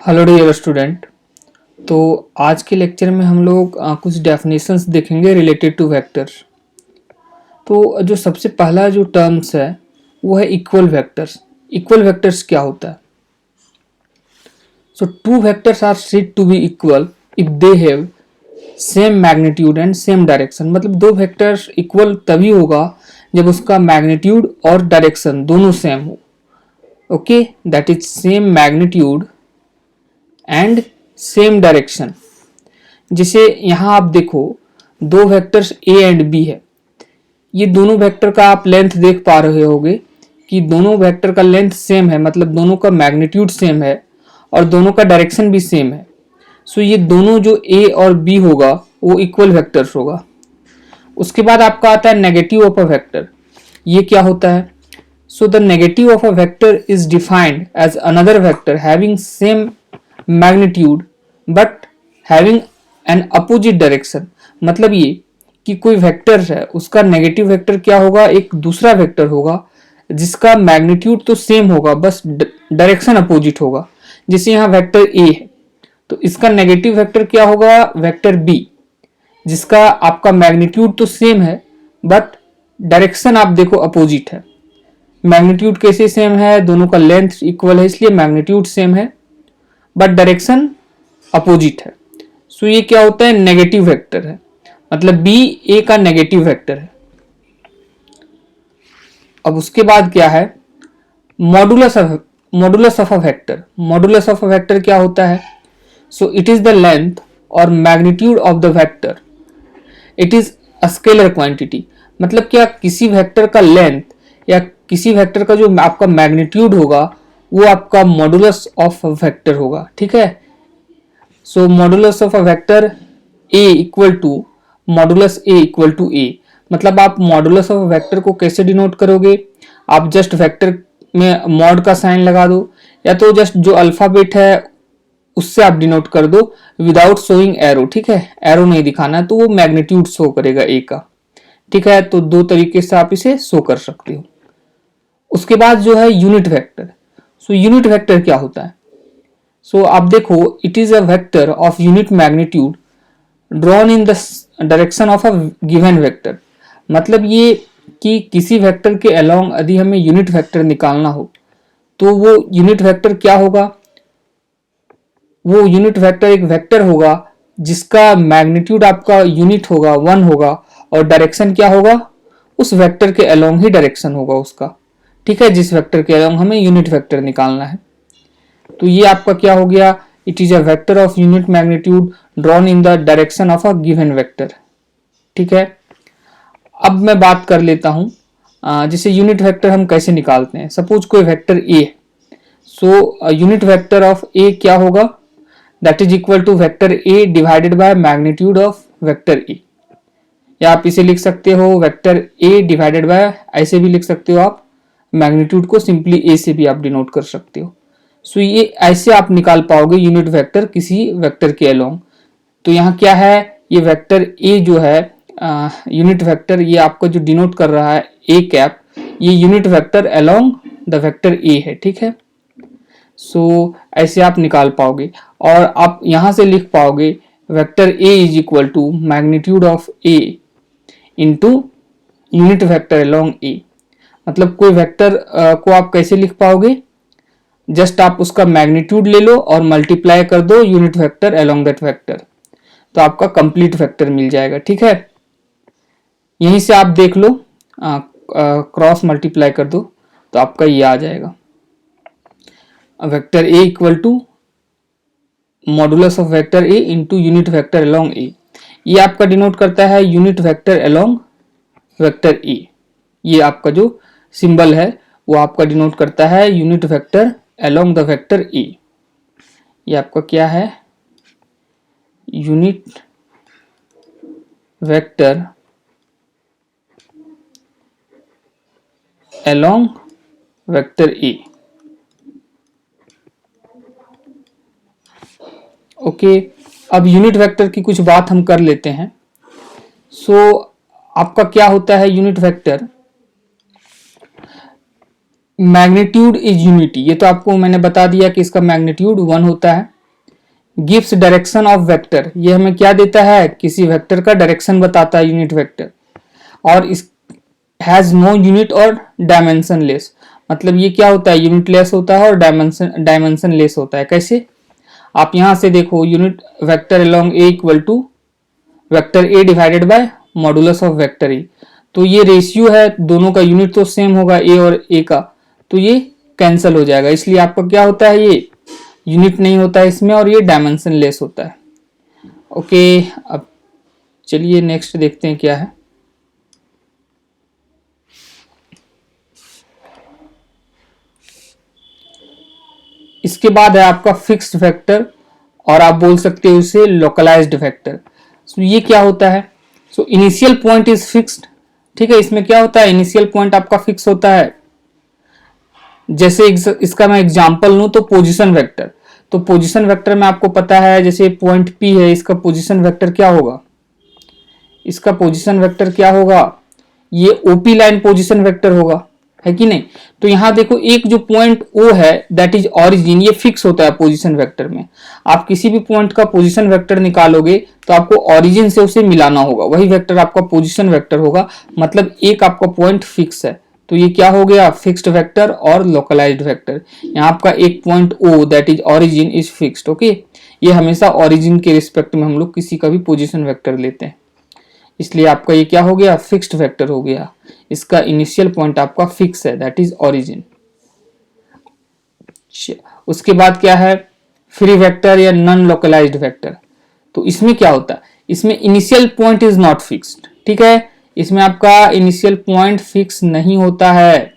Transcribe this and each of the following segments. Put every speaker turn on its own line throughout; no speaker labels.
Hello dear student. तो आज के लेक्चर में हम लोग कुछ डेफिनेशंस देखेंगे रिलेटेड टू वेक्टर्स। तो जो सबसे पहला जो टर्म्स है वो है इक्वल वेक्टर्स। इक्वल वेक्टर्स क्या होता है? So two vectors are said to be equal if they have same magnitude and same direction. मतलब दो वेक्टर्स इक्वल तभी होगा जब उसका मैग्नीट्यूड और डायरेक्शन दोनों सेम हो। Okay, that is same magnitude and same direction. जैसे यहाँ आप देखो दो वेक्टर्स ए एंड बी है। ये दोनों वेक्टर का आप लेंथ देख पा रहे होगे कि दोनों वेक्टर का लेंथ सेम है, मतलब दोनों का मैग्नीट्यूड सेम है और दोनों का डायरेक्शन भी सेम है। सो ये दोनों जो ए और बी होगा वो इक्वल वेक्टर्स होगा। उसके बाद आपका आता है नेगेटिव ऑफ अ वेक्टर। ये क्या होता है? So the negative of a vector is defined as another vector having same magnitude but having an opposite direction. मतलब ये कि कोई वेक्टर है उसका नेगेटिव वेक्टर क्या होगा, एक दूसरा वेक्टर होगा जिसका मैग्नीट्यूड तो सेम होगा बस डायरेक्शन अपोजिट होगा। जैसे यहाँ वेक्टर ए है तो इसका नेगेटिव वेक्टर क्या होगा, वेक्टर बी, जिसका आपका मैग्नीट्यूड तो सेम है बट डायरेक्शन आप देखो अपोजिट है। मैग्नीट्यूड कैसे सेम है? दोनों का लेंथ इक्वल है इसलिए मैग्नीट्यूड सेम है बट डायरेक्शन अपोजिट है। सो ये क्या होता है? नेगेटिव वेक्टर है, मतलब बी ए का नेगेटिव वेक्टर है। अब उसके बाद क्या है? Modulus of a vector. Modulus of a vector क्या होता है? So it is the length और magnitude of the vector. It is a scalar quantity. मतलब क्या किसी वेक्टर का लेंथ या किसी वेक्टर का जो आपका मैग्नीट्यूड होगा वो आपका मॉडुलस ऑफ अ वेक्टर होगा। ठीक है। So modulus of a vector A equal to modulus a equal to a. मतलब आप मॉडुलस ऑफ वेक्टर को कैसे डिनोट करोगे? आप जस्ट वेक्टर में मॉड का साइन लगा दो या तो जस्ट जो अल्फाबेट है उससे आप डिनोट कर दो विदाउट शोइंग एरो। ठीक है, एरो नहीं दिखाना तो वो मैग्नीट्यूड शो करेगा ए का। ठीक है, तो दो तरीके से आप इसे शो कर सकते हो। उसके बाद जो है यूनिट वेक्टर। सो यूनिट वेक्टर क्या होता है? सो आप देखो it is a vector of unit magnitude drawn in the direction of a given vector. मतलब ये कि किसी वेक्टर के अलोंग यदि हमें यूनिट वेक्टर निकालना हो तो वो यूनिट वेक्टर क्या होगा? वो यूनिट वेक्टर एक वेक्टर होगा जिसका मैग्नीट्यूड आपका यूनिट होगा, वन होगा, और डायरेक्शन क्या होगा? उस वेक्टर के अलोंग ही डायरेक्शन होगा उसका। ठीक है, जिस वेक्टर के अलोंग हमें यूनिट वेक्टर निकालना है। तो ये आपका क्या हो गया? It is a vector of unit magnitude drawn in the direction of a given vector. ठीक है, अब मैं बात कर लेता हूं जैसे यूनिट वेक्टर हम कैसे निकालते हैं। सपोज कोई वेक्टर ए है, so unit vector of A क्या होगा? That is equal to vector A divided by magnitude of vector A. या आप इसे लिख सकते हो वेक्टर ए डिवाइडेड बाय, ऐसे भी लिख सकते हो आप, मैग्नीट्यूड को सिंपली ए से भी आप डिनोट कर सकते हो। सो ये ऐसे आप निकाल पाओगे यूनिट वेक्टर किसी वेक्टर के अलोंग। तो यहाँ क्या है? ये वेक्टर ए जो है यूनिट वेक्टर, ये आपको जो डिनोट कर रहा है ए कैप, ये unit vector along the vector A है। ठीक है, सो ऐसे आप निकाल पाओगे और आप यहां से लिख पाओगे vector a is equal to magnitude of a into unit vector along a. मतलब कोई वेक्टर को आप कैसे लिख पाओगे? जस्ट आप उसका मैग्नीट्यूड ले लो और मल्टीप्लाई कर दो unit vector along that vector, तो आपका कंप्लीट वेक्टर मिल जाएगा। ठीक है, यहीं से आप देख लो, क्रॉस मल्टीप्लाई कर दो तो आपका ये आ जाएगा vector A equal to modulus of vector a into unit vector along a. ये आपका डिनोट करता है unit vector along vector a. ये आपका जो सिंबल है वो आपका डिनोट करता है unit vector along the vector a. ये आपका क्या है? यूनिट वेक्टर अलोंग वेक्टर ए। ओके, अब यूनिट वेक्टर की कुछ बात हम कर लेते हैं। सो आपका क्या होता है unit vector? Magnitude is unity. ये तो आपको मैंने बता दिया कि इसका मैग्नीट्यूड 1 होता है गिव्स डायरेक्शन ऑफ वेक्टर, ये हमें क्या देता है, किसी वेक्टर का डायरेक्शन बताता है, यूनिट वेक्टर। और इस हैज नो यूनिट और डायमेंशन लेस, मतलब ये क्या होता है, यूनिट लेस होता है और डायमेंशन लेस होता है। कैसे, आप यहां से देखो, unit vector along A equal to vector A divided by modulus of vector A. तो ये रेशियो है, दोनों का यूनिट तो सेम होगा ए और ए का, तो ये कैंसिल हो जाएगा, इसलिए आपका क्या होता है, ये यूनिट नहीं होता है इसमें और ये डायमेंशन लेस होता है। ओके, अब चलिए नेक्स्ट देखते हैं क्या है। इसके बाद है आपका फिक्स्ड वेक्टर, और आप बोल सकते हो इसे लोकलाइज्ड वेक्टर। सो ये क्या होता है, so initial point is fixed, ठीक है। इसमें क्या होता है, इनिशियल पॉइंट आपका फिक्स होता है। जैसे इसका मैं एग्जांपल लूं तो पोजीशन वेक्टर, तो पोजीशन वेक्टर में आपको पता है, जैसे पॉइंट पी है, इसका पोजीशन वेक्टर क्या होगा, इसका पोजीशन वेक्टर क्या होगा, ये ओपी लाइन पोजीशन वेक्टर होगा, है कि नहीं। तो यहां देखो, एक जो पॉइंट ओ है दैट इज ऑरिजिन, ये फिक्स होता है पोजीशन वेक्टर में। आप किसी भी पॉइंट का पोजीशन वेक्टर निकालोगे तो आपको ऑरिजिन से उसे मिलाना होगा, वही वेक्टर आपका पोजीशन वेक्टर होगा, मतलब एक आपका पॉइंट फिक्स है। तो ये क्या हो गया, फिक्स्ड वेक्टर और लोकलाइज्ड वेक्टर। यहाँ आपका एक point O that is origin is fixed, okay. ये हमेशा ऑरिजिन के रिस्पेक्ट में हम लोग किसी का भी पोजीशन वेक्टर लेते हैं, इसलिए आपका ये क्या हो गया, फिक्स्ड वेक्टर हो गया। इसका इनिशियल पॉइंट आपका फिक्स है, दैट इज ऑरिजिन। उसके बाद क्या है, फ्री वेक्टर या नॉन लोकलाइज्ड वेक्टर। तो इसमें क्या होता है, इसमें initial point is not fixed, ठीक है। इसमें आपका इनिशियल पॉइंट फिक्स नहीं होता है,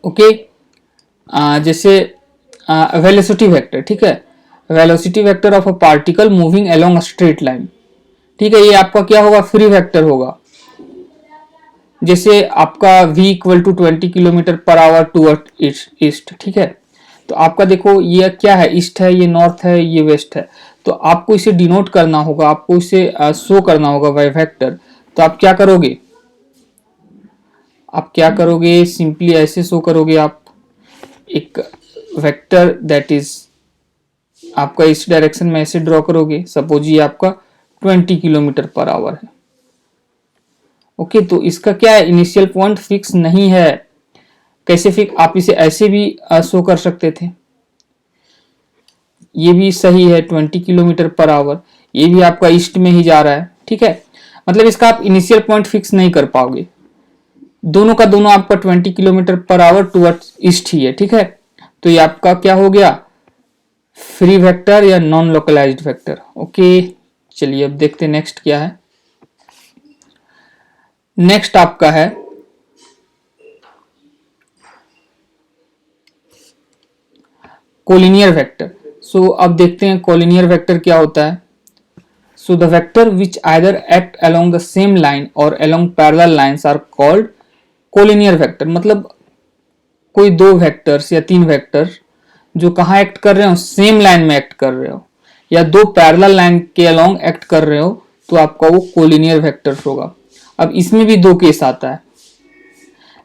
ओके। जैसे वेलोसिटी वेक्टर, ठीक है, velocity vector of a particle moving along a straight line, ठीक है, ये आपका क्या होगा, फ्री वेक्टर होगा। जैसे आपका v equal to 20 kilometer per hour toward east, ठीक है। तो आपका देखो ये क्या है, ईस्ट है, ये नॉर्थ है, ये वेस्ट है। तो आपको इसे डिनोट करना होगा, आपको इसे शो करना होगा बाय वेक्टर। तो आप क्या करोगे, सिंपली ऐसे शो करोगे, आप एक वेक्टर दैट इज आपका इस डायरेक्शन में ऐसे ड्रॉ करोगे। सपोज ये आपका 20 किलोमीटर पर आवर है, ओके। तो इसका क्या है, इनिशियल पॉइंट फिक्स नहीं है। कैसे फिक्स, आप इसे ऐसे भी शो कर सकते थे, ये भी सही है 20 किलोमीटर पर आवर, ये भी आपका ईस्ट में ही जा रहा है, ठीक है। मतलब इसका आप इनिशियल पॉइंट फिक्स नहीं कर पाओगे, दोनों का दोनों आपका 20 kilometer per our towards east ही है, ठीक है। तो ये आपका क्या हो गया, फ्री वेक्टर या नॉन लोकलाइज्ड वेक्टर, ओके। चलिए अब देखते हैं नेक्स्ट क्या है। नेक्स्ट आपका है कोलिनियर वेक्टर। सो अब देखते हैं कोलिनियर वेक्टर क्या होता है। So the vector which either act along the same line और along parallel lines are called collinear vector. मतलब कोई दो वेक्टर्स या तीन वेक्टर जो कहाँ एक्ट कर रहे हो, सेम लाइन में एक्ट कर रहे हो या दो पैरेलल लाइन के अलोंग एक्ट कर रहे हो, तो आपका वो कोलिनियर वेक्टर होगा। अब इसमें भी दो केस आता है,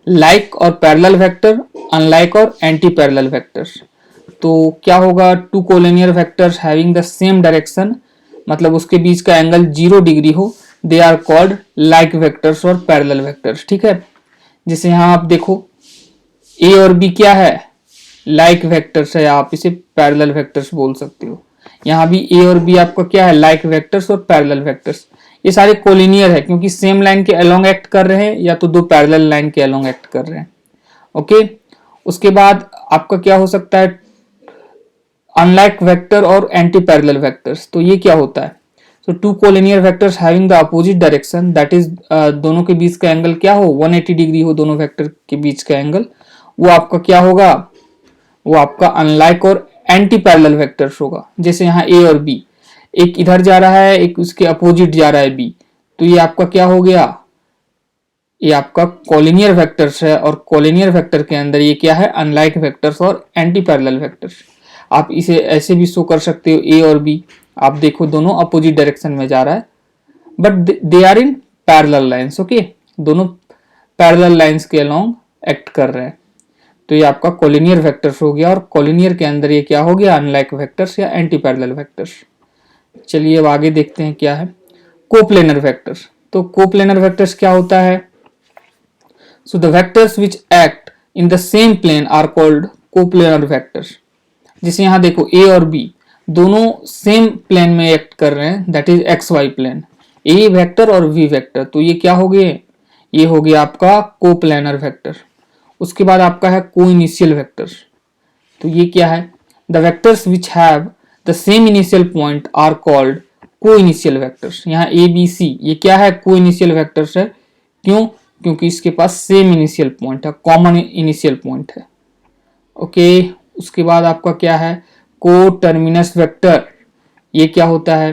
like or parallel vector, unlike or anti parallel vectors. तो क्या होगा, two collinear vectors having the same direction, मतलब उसके बीच का एंगल 0 डिग्री हो, they are called like vectors or parallel vectors, ठीक है। जैसे यहाँ आप देखो ए और बी क्या है, लाइक वेक्टर्स है, आप इसे पैरेलल वेक्टर्स बोल सकते हो। यहाँ भी ए और बी आपका क्या है, like vectors or parallel vectors. ये सारे कोलिनियर है क्योंकि सेम लाइन के अलोंग एक्ट कर रहे हैं या तो दो पैरेलल लाइन के अलोंग एक्ट कर रहे हैं, ओके। उसके बाद आपका क्या हो सकता है, अनलाइक वेक्टर और एंटी पैरेलल वेक्टर्स। तो ये क्या होता है, so two collinear vectors having the opposite direction, that is दोनों के बीच का एंगल क्या हो, 180 डिग्री हो दोनों वेक्टर के बीच का एंगल, वो आपका क्या होगा, वो आपका unlike or anti parallel vectors होगा। जैसे यहाँ ए और बी, एक इधर जा रहा है, एक उसके अपोजिट जा रहा है बी, तो ये आपका क्या हो गया, ये आपका कोलिनियर वेक्टर्स है। और कोलिनियर वेक्टर के अंदर ये क्या है, अनलाइक वेक्टर्स और एंटी पैरेलल वेक्टर्स। आप इसे ऐसे भी शो कर सकते हो, ए और बी आप देखो दोनों अपोजिट डायरेक्शन में जा रहा है, but they are in parallel lines, okay. दोनों पैरेलल लाइंस के अलोंग एक्ट कर रहे हैं। तो ये आपका कोलिनियर वेक्टर्स हो गया, और कोलिनियर के अंदर ये क्या हो गया, अनलाइक वेक्टर्स या एंटी पैरेलल वेक्टर्स। चलिए अब आगे देखते हैं क्या है कोप्लेनर वेक्टर्स। तो कोप्लेनर वेक्टर्स क्या होता है? So the vectors which act in the same plane are called coplanar vectors. जैसे यहाँ देखो ए और बी दोनों सेम प्लेन में एक्ट कर रहे हैं, that is X Y plane, A vector और वी वेक्टर, तो ये क्या हो गए, ये हो गया आपका कोप्लेनर वेक्टर। उसके बाद आपका है को इनिशियल वेक्टर्स। तो ये क्या है, the vectors which have the same initial point are called coinitial vectors. यहाँ ए बी सी ये क्या है, को इनिशियल वेक्टर्स है। क्यों? क्योंकि इसके पास सेम इनिशियल पॉइंट है, कॉमन इनिशियल पॉइंट है। ओके, उसके बाद आपका क्या है को टर्मिनस वेक्टर। ये क्या होता है,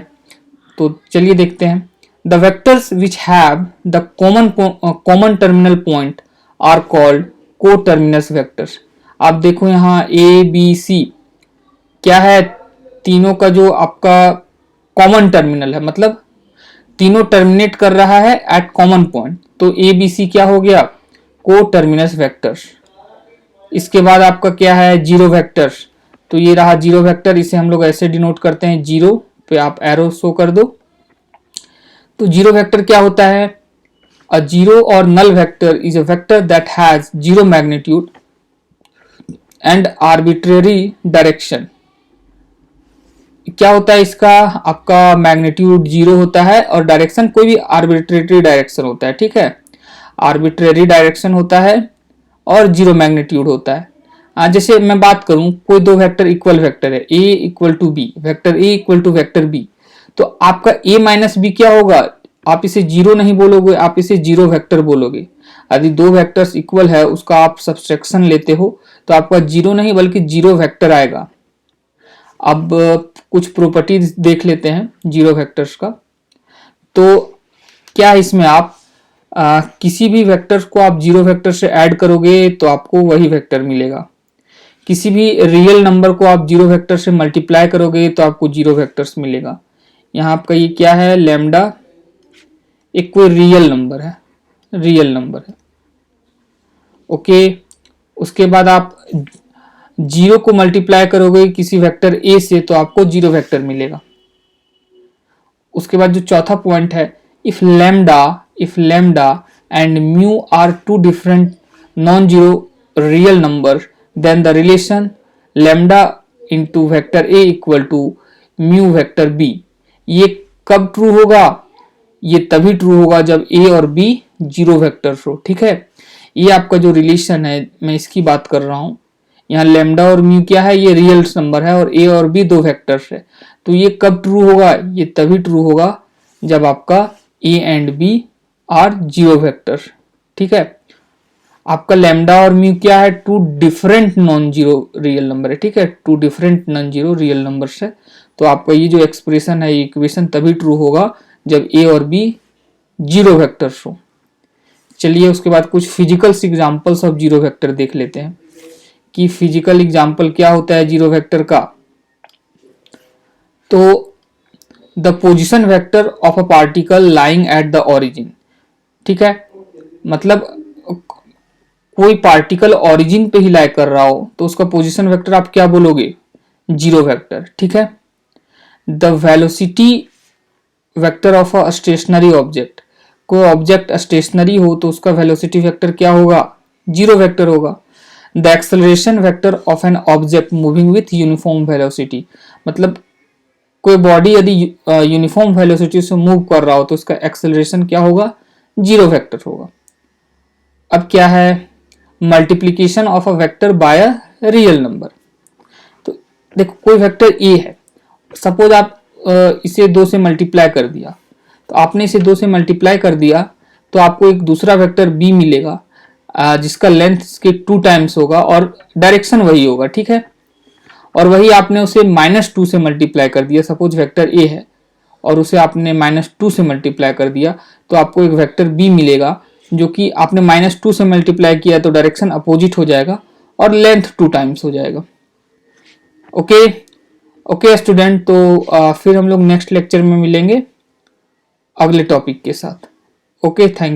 तो चलिए देखते हैं। The vectors which have the common terminal point are called coterminous vectors. आप देखो यहाँ ए बी सी क्या है, तीनों का जो आपका कॉमन टर्मिनल है, मतलब तीनों टर्मिनेट कर रहा है एट कॉमन पॉइंट, तो ए बी सी क्या हो गया, को टर्मिनस वेक्टर्स। इसके बाद आपका क्या है जीरो वेक्टर्स। तो ये रहा जीरो वेक्टर, इसे हम लोग ऐसे डिनोट करते हैं, जीरो पे आप एरो शो कर दो। तो जीरो वेक्टर क्या होता है, a zero or null vector is a vector that has zero magnitude and arbitrary direction. क्या होता है इसका, आपका मैग्नीट्यूड जीरो होता है और डायरेक्शन कोई भी आर्बिट्रेरी डायरेक्शन होता है, ठीक है, आर्बिट्रेरी डायरेक्शन होता है और जीरो मैग्नीट्यूड होता है। जैसे मैं बात करूं, कोई दो वेक्टर इक्वल वेक्टर है, a equal to b, vector A equal to vector b, तो आपका ए माइनस बी क्या होगा, आप इसे जीरो नहीं बोलोगे, आप इसे जीरो वेक्टर बोलोगे। यदि दो वेक्टर्स इक्वल है उसका आप सब्सट्रैक्शन लेते हो तो आपका जीरो नहीं बल्कि जीरो वेक्टर आएगा। अब कुछ प्रॉपर्टीज देख लेते हैं जीरो वेक्टर्स का। तो क्या इसमें आप किसी भी वेक्टर को आप जीरो वेक्टर से ऐड करोगे तो आपको वही वेक्टर मिलेगा। किसी भी रियल नंबर को आप जीरो वेक्टर से मल्टीप्लाई करोगे तो आपको जीरो वेक्टर्स मिलेगा। यहाँ आपका ये क्या है, लैम्डा, एक कोई रियल नंबर है, रियल नंबर है। ओके, उसके बाद आप जीरो को मल्टीप्लाई करोगे किसी वेक्टर ए से तो आपको जीरो वेक्टर मिलेगा। उसके बाद जो चौथा पॉइंट है, if lambda and mu are two different non zero real number then the relation lambda into vector A equal to mu vector B. ये कब ट्रू होगा, ये तभी ट्रू होगा जब ए और बी जीरो वेक्टर्स हो, ठीक है। ये आपका जो रिलेशन है मैं इसकी बात कर रहा हूं। यहाँ लैम्डा और म्यू क्या है, ये रियल नंबर है और ए और बी दो वेक्टर्स है। तो ये कब ट्रू होगा, ये तभी ट्रू होगा जब आपका A and B are zero vectors, ठीक है। आपका लैम्डा और म्यू क्या है, two different non zero real number है, ठीक है, two different non zero real numbers है। तो आपका ये जो एक्सप्रेशन है, ये इक्वेशन तभी ट्रू होगा जब ए और बी जीरो वेक्टर्स हो। चलिए उसके बाद कुछ physical examples of zero vector देख लेते हैं कि फिजिकल एग्जांपल क्या होता है जीरो वेक्टर का। तो the position vector of a particle lying at the origin, ठीक है, मतलब कोई पार्टिकल ओरिजिन पे ही लाई कर रहा हो तो उसका पोजीशन वेक्टर आप क्या बोलोगे, जीरो वेक्टर, ठीक है। The velocity vector of a stationary object, कोई ऑब्जेक्ट स्टेशनरी हो तो उसका वेलोसिटी वेक्टर क्या होगा, जीरो वेक्टर होगा। The acceleration vector of an object moving with uniform velocity, मतलब कोई बॉडी यदि यूनिफॉर्म वेलोसिटी से मूव कर रहा हो तो उसका एक्सेलरेशन क्या होगा, जीरो वेक्टर होगा। अब क्या है, multiplication of a vector by a real number. तो देखो कोई वेक्टर ए है, सपोज आप इसे 2 से मल्टीप्लाई कर दिया, तो आपने इसे 2 से मल्टीप्लाई कर दिया तो आपको एक दूसरा वेक्टर बी मिलेगा जिसका लेंथ इसके 2 टाइम्स होगा और डायरेक्शन वही होगा, ठीक है। और वही आपने उसे -2 से मल्टीप्लाई कर दिया, सपोज वेक्टर ए है और उसे आपने -2 से मल्टीप्लाई कर दिया तो आपको एक वेक्टर बी मिलेगा जो कि आपने -2 से मल्टीप्लाई किया तो डायरेक्शन अपोजिट हो जाएगा और लेंथ 2 टाइम्स हो जाएगा। ओके ओके स्टूडेंट, तो फिर हम लोग नेक्स्ट लेक्चर में मिलेंगे अगले टॉपिक के साथ। Okay, thank